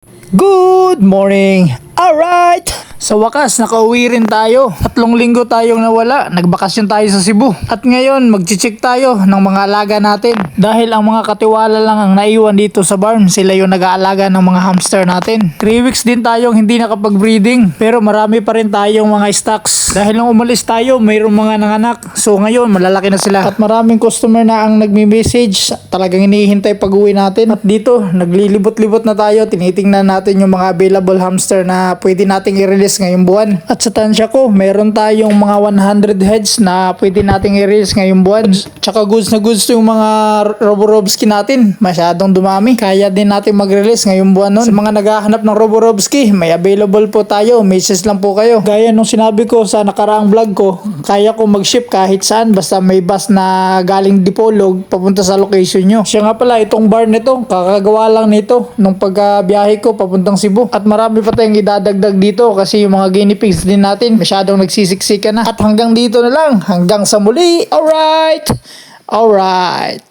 Good morning! Alright! Sa wakas, nakauwi rin tayo. 3 linggo tayong nawala. Nagbakasyon tayo sa Cebu. At ngayon, mag-check tayo ng mga alaga natin. Dahil ang mga katiwala lang ang naiwan dito sa barn. Sila yung nag-aalaga ng mga hamster natin. 3 weeks din tayong hindi nakapag-breeding. Pero marami pa rin tayong mga stocks. Dahil nung umalis tayo, mayroong mga nanganak. So ngayon, malalaki na sila. At maraming customer na ang nagme-message. Talagang hinihintay pag-uwi natin. At dito, naglilibot-libot na tayo. Tinitingnan natin yung mga available hamster na pwede nating i-release ngayong buwan. At sa tansya ko, meron tayong mga 100 heads na pwede nating i-release ngayong buwan. Tsaka goods na goods yung mga Roborovski natin. Masyadong dumami. Kaya din natin mag-release ngayong buwan nun. Sa mga naghahanap ng Roborovski, may available po tayo. Message lang po kayo. Gaya nung sinabi ko sa nakaraang vlog ko, kaya ko mag-ship kahit saan basta may bus na galing Dipolog papunta sa location nyo. Siya nga pala, itong bar nito, kakagawa lang nito nung pagbiyahe ko papuntang Cebu. At marami pa tayong idadagdag dito kasi yung mga guinea pigs din natin masyadong nagsisiksika na. At hanggang dito na lang. Hanggang sa muli. Alright! Alright!